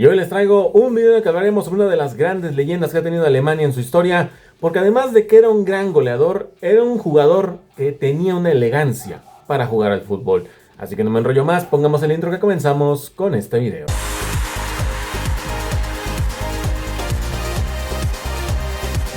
Y hoy les traigo un video en el que hablaremos sobre una de las grandes leyendas que ha tenido Alemania en su historia, porque además de que era un gran goleador, era un jugador que tenía una elegancia para jugar al fútbol. Así que no me enrollo más, pongamos el intro que comenzamos con este video.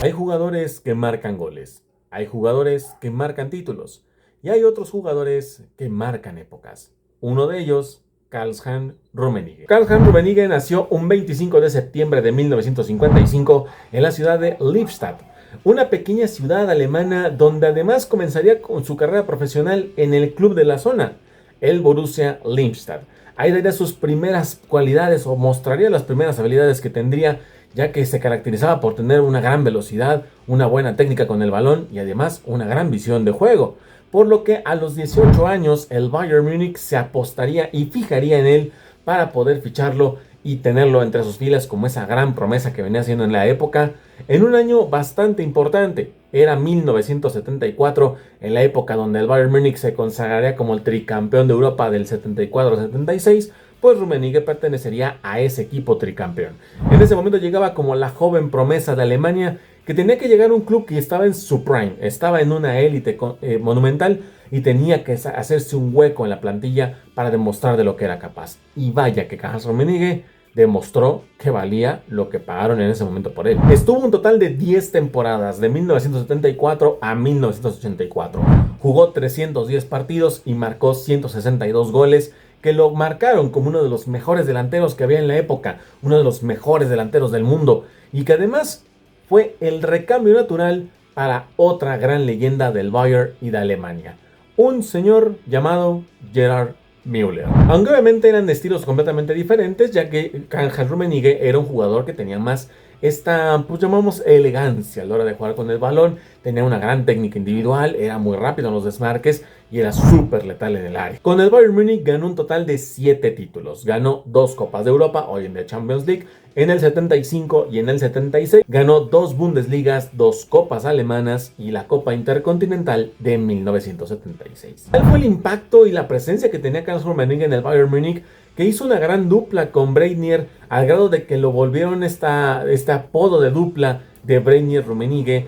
Hay jugadores que marcan goles, hay jugadores que marcan títulos y hay otros jugadores que marcan épocas. Uno de ellos, Karl-Heinz Rummenigge. Karl-Heinz Rummenigge nació un 25 de septiembre de 1955 en la ciudad de Lippstadt, una pequeña ciudad alemana donde además comenzaría con su carrera profesional en el club de la zona, el Borussia Lippstadt. Ahí daría sus primeras cualidades o mostraría las primeras habilidades que tendría, ya que se caracterizaba por tener una gran velocidad, una buena técnica con el balón y además una gran visión de juego. Por lo que a los 18 años el Bayern Múnich se apostaría y fijaría en él para poder ficharlo y tenerlo entre sus filas como esa gran promesa que venía haciendo en la época, en un año bastante importante. Era 1974, en la época donde el Bayern Múnich se consagraría como el tricampeón de Europa del 74-76, pues Rummenigge pertenecería a ese equipo tricampeón. En ese momento llegaba como la joven promesa de Alemania, que tenía que llegar a un club que estaba en su prime, estaba en una élite monumental y tenía que hacerse un hueco en la plantilla para demostrar de lo que era capaz. Y vaya que Karl-Heinz Rummenigge demostró que valía lo que pagaron en ese momento por él. Estuvo un total de 10 temporadas, de 1974 a 1984. Jugó 310 partidos y marcó 162 goles, que lo marcaron como uno de los mejores delanteros que había en la época, uno de los mejores delanteros del mundo, y que además fue el recambio natural para otra gran leyenda del Bayern y de Alemania, un señor llamado Gerhard Müller. Aunque obviamente eran de estilos completamente diferentes, ya que Karl-Heinz Rummenigge era un jugador que tenía más esta, pues llamamos, elegancia a la hora de jugar con el balón, tenía una gran técnica individual, era muy rápido en los desmarques y era súper letal en el área. Con el Bayern Múnich ganó un total de 7 títulos, ganó 2 Copas de Europa, hoy en día Champions League, en el 75 y en el 76, ganó 2 Bundesligas, 2 Copas alemanas y la Copa Intercontinental de 1976. ¿Cuál fue el impacto y la presencia que tenía Karl-Heinz Rummenigge en el Bayern Múnich, que hizo una gran dupla con Breitner, al grado de que lo volvieron este apodo de dupla de Breitner-Rummenigge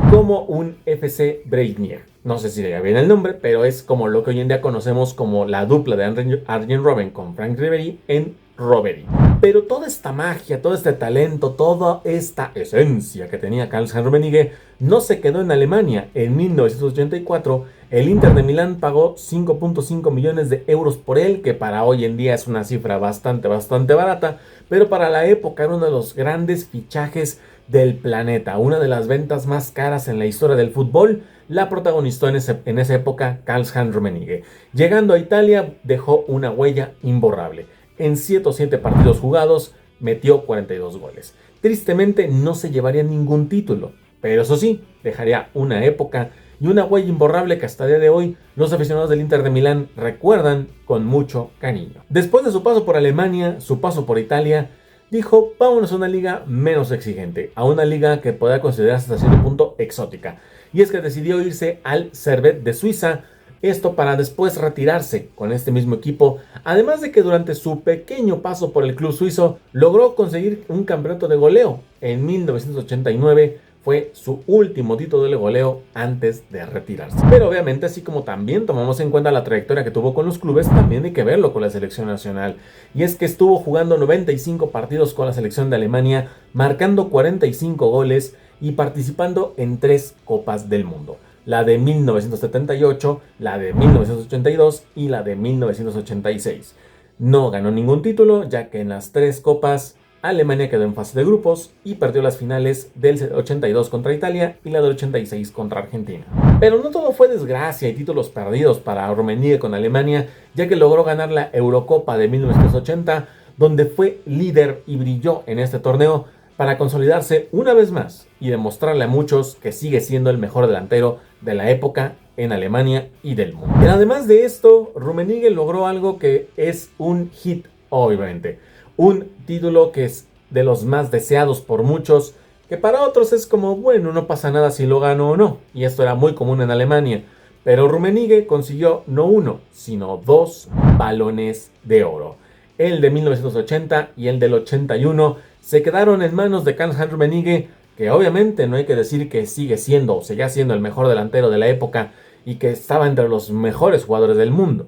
como un FC Breitner? No sé si le bien el nombre, pero es como lo que hoy en día conocemos como la dupla de Arjen Robben con Frank Ribery en Robbery. Pero toda esta magia, todo este talento, toda esta esencia que tenía Karl-Heinz Rummenigge no se quedó en Alemania. En 1984, el Inter de Milán pagó 5.5 millones de euros por él, que para hoy en día es una cifra bastante barata, pero para la época era uno de los grandes fichajes del planeta, una de las ventas más caras en la historia del fútbol. La protagonizó en esa época Karl-Heinz Rummenigge. Llegando a Italia, dejó una huella imborrable. En 107 partidos jugados, metió 42 goles. Tristemente no se llevaría ningún título, pero eso sí, dejaría una época y una huella imborrable que hasta el día de hoy los aficionados del Inter de Milán recuerdan con mucho cariño. Después de su paso por Alemania, su paso por Italia, dijo: vámonos a una liga menos exigente, a una liga que pueda considerarse hasta cierto punto exótica. Y es que decidió irse al Servette de Suiza, esto para después retirarse con este mismo equipo, además de que durante su pequeño paso por el club suizo logró conseguir un campeonato de goleo. En 1989 fue su último título de goleo antes de retirarse. Pero obviamente, así como también tomamos en cuenta la trayectoria que tuvo con los clubes, también hay que verlo con la selección nacional. Y es que estuvo jugando 95 partidos con la selección de Alemania, marcando 45 goles y participando en 3 Copas del Mundo. La de 1978, la de 1982 y la de 1986. No ganó ningún título, ya que en las 3 copas Alemania quedó en fase de grupos y perdió las finales del 82 contra Italia y la del 86 contra Argentina. Pero no todo fue desgracia y títulos perdidos para Rummenigge con Alemania, ya que logró ganar la Eurocopa de 1980, donde fue líder y brilló en este torneo para consolidarse una vez más y demostrarle a muchos que sigue siendo el mejor delantero de la época en Alemania y del mundo. Y además de esto, Rummenigge logró algo que es un hit, obviamente. Un título que es de los más deseados por muchos, que para otros es como, bueno, no pasa nada si lo gano o no. Y esto era muy común en Alemania. Pero Rummenigge consiguió no 1, sino 2 balones de oro. el de 1980 y el del 81, se quedaron en manos de Karl-Heinz Rummenigge, que obviamente no hay que decir que sigue siendo o seguía siendo el mejor delantero de la época y que estaba entre los mejores jugadores del mundo.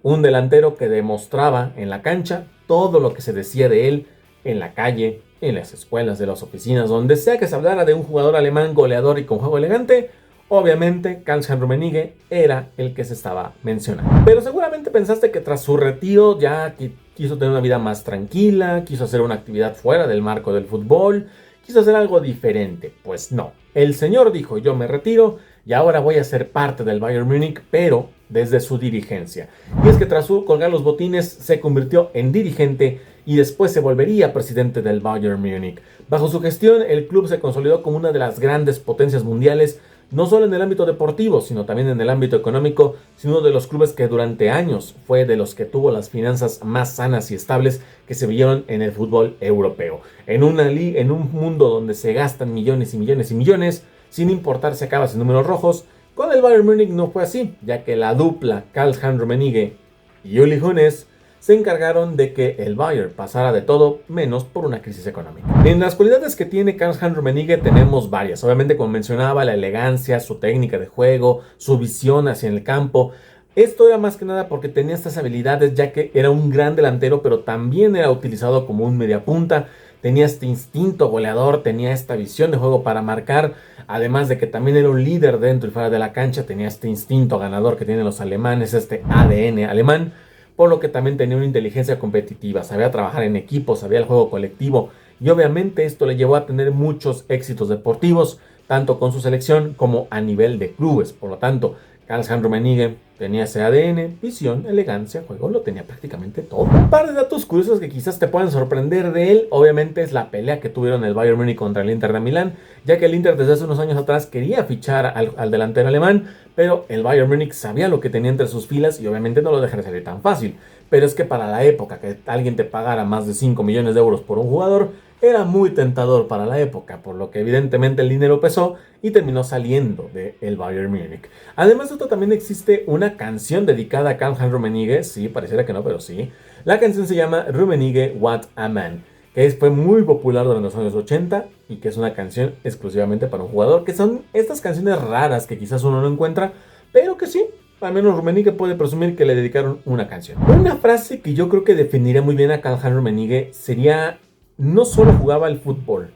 Un delantero que demostraba en la cancha todo lo que se decía de él en la calle, en las escuelas, de las oficinas, donde sea que se hablara de un jugador alemán goleador y con juego elegante. Obviamente, Karl-Heinz Rummenigge era el que se estaba mencionando. Pero seguramente pensaste que tras su retiro ya quiso tener una vida más tranquila, quiso hacer una actividad fuera del marco del fútbol, quiso hacer algo diferente. Pues no, el señor dijo: yo me retiro y ahora voy a ser parte del Bayern Múnich, pero desde su dirigencia. Y es que tras colgar los botines se convirtió en dirigente y después se volvería presidente del Bayern Múnich. Bajo su gestión, el club se consolidó como una de las grandes potencias mundiales, no solo en el ámbito deportivo, sino también en el ámbito económico, sino uno de los clubes que durante años fue de los que tuvo las finanzas más sanas y estables que se vieron en el fútbol europeo. En un mundo donde se gastan millones y millones y millones, sin importar si acabas en números rojos, con el Bayern Múnich no fue así, ya que la dupla Karl-Heinz Rummenigge y Uli Hoeneß se encargaron de que el Bayern pasara de todo menos por una crisis económica. En las cualidades que tiene Karl-Heinz Rummenigge tenemos varias. Obviamente, como mencionaba, la elegancia, su técnica de juego, su visión hacia el campo. Esto era más que nada porque tenía estas habilidades, ya que era un gran delantero, pero también era utilizado como un mediapunta. Tenía este instinto goleador, tenía esta visión de juego para marcar, además de que también era un líder dentro y fuera de la cancha, tenía este instinto ganador que tienen los alemanes, este ADN alemán, por lo que también tenía una inteligencia competitiva, sabía trabajar en equipo, sabía el juego colectivo, y obviamente esto le llevó a tener muchos éxitos deportivos, tanto con su selección como a nivel de clubes. Por lo tanto, Karl-Heinz Rummenigge tenía ese ADN, visión, elegancia, juego, lo tenía prácticamente todo. Un par de datos curiosos que quizás te puedan sorprender de él, obviamente, es la pelea que tuvieron el Bayern Múnich contra el Inter de Milán, ya que el Inter desde hace unos años atrás quería fichar al delantero alemán, pero el Bayern Múnich sabía lo que tenía entre sus filas y obviamente no lo dejaría salir tan fácil. Pero es que para la época que alguien te pagara más de 5 millones de euros por un jugador, era muy tentador para la época, por lo que evidentemente el dinero pesó y terminó saliendo del Bayern Múnich. Además de esto, también existe una canción dedicada a Karl-Heinz Rummenigge, sí, pareciera que no, pero sí. La canción se llama Rummenigge What a Man, que fue muy popular durante los años 80 y que es una canción exclusivamente para un jugador, que son estas canciones raras que quizás uno no encuentra, pero que sí, al menos Rummenigge puede presumir que le dedicaron una canción. Una frase que yo creo que definiría muy bien a Karl-Heinz Rummenigge sería: no solo jugaba al fútbol,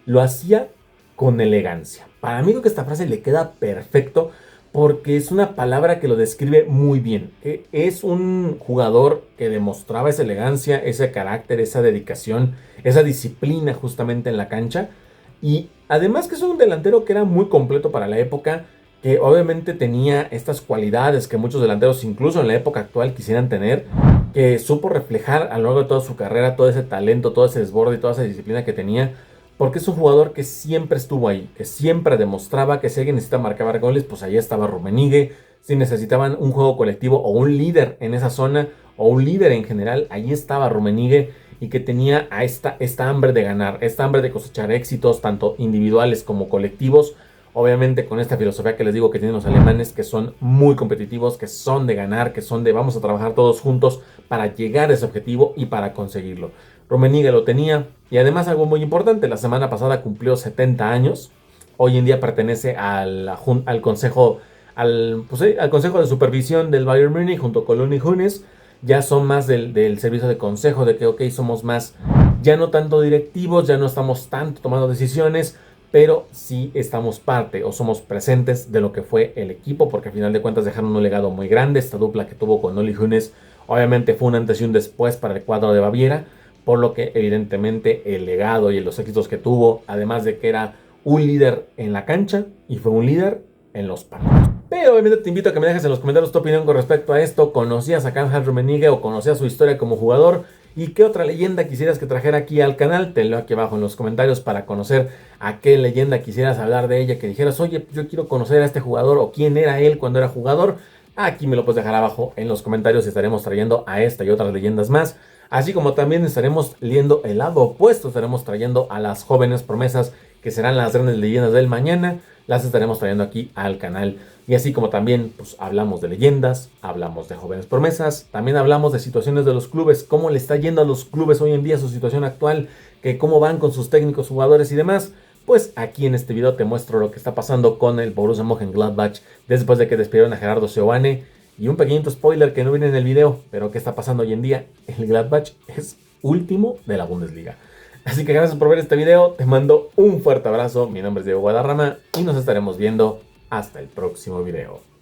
lo hacía con elegancia. Para mí creo que esta frase le queda perfecto porque es una palabra que lo describe muy bien. Es un jugador que demostraba esa elegancia, ese carácter, esa dedicación, esa disciplina justamente en la cancha. Y además que es un delantero que era muy completo para la época, que obviamente tenía estas cualidades que muchos delanteros, incluso en la época actual, quisieran tener, que supo reflejar a lo largo de toda su carrera todo ese talento, todo ese desborde y toda esa disciplina que tenía, porque es un jugador que siempre estuvo ahí, que siempre demostraba que si alguien necesita marcar goles, pues ahí estaba Rummenigge. Si necesitaban un juego colectivo o un líder en esa zona, o un líder en general, ahí estaba Rummenigge, y que tenía a esta hambre de ganar, esta hambre de cosechar éxitos, tanto individuales como colectivos. Obviamente con esta filosofía que les digo que tienen los alemanes, que son muy competitivos, que son de ganar, que son de vamos a trabajar todos juntos para llegar a ese objetivo y para conseguirlo. Rummenigge lo tenía, y además algo muy importante, la semana pasada cumplió 70 años, hoy en día pertenece al consejo, al consejo de supervisión del Bayern Múnich junto con Uli Hoeneß. Ya son más del servicio de consejo, de que ok, somos más, ya no tanto directivos, ya no estamos tanto tomando decisiones, pero sí estamos parte o somos presentes de lo que fue el equipo, porque al final de cuentas dejaron un legado muy grande. Esta dupla que tuvo con Uli Hoeneß obviamente fue un antes y un después para el cuadro de Baviera, por lo que evidentemente el legado y los éxitos que tuvo, además de que era un líder en la cancha y fue un líder en los partidos. Pero obviamente te invito a que me dejes en los comentarios tu opinión con respecto a esto. ¿Conocías a Karl-Heinz Rummenigge o conocías su historia como jugador? ¿Y qué otra leyenda quisieras que trajera aquí al canal? Te leo aquí abajo en los comentarios para conocer a qué leyenda quisieras hablar de ella, que dijeras, oye, yo quiero conocer a este jugador, o quién era él cuando era jugador. Aquí me lo puedes dejar abajo en los comentarios y estaremos trayendo a esta y otras leyendas más. Así como también estaremos leyendo el lado opuesto, estaremos trayendo a las jóvenes promesas que serán las grandes leyendas del mañana. Las estaremos trayendo aquí al canal Y así como también pues, hablamos de leyendas, hablamos de jóvenes promesas, también hablamos de situaciones de los clubes, cómo le está yendo a los clubes hoy en día, su situación actual, que cómo van con sus técnicos, jugadores y demás. Pues aquí en este video te muestro lo que está pasando con el Borussia Mönchengladbach después de que despidieron a Gerardo Seoane. Y un pequeñito spoiler que no viene en el video, pero ¿qué está pasando hoy en día? El Gladbach es último de la Bundesliga. Así que gracias por ver este video, te mando un fuerte abrazo, mi nombre es Diego Guadarrama y nos estaremos viendo hasta el próximo video.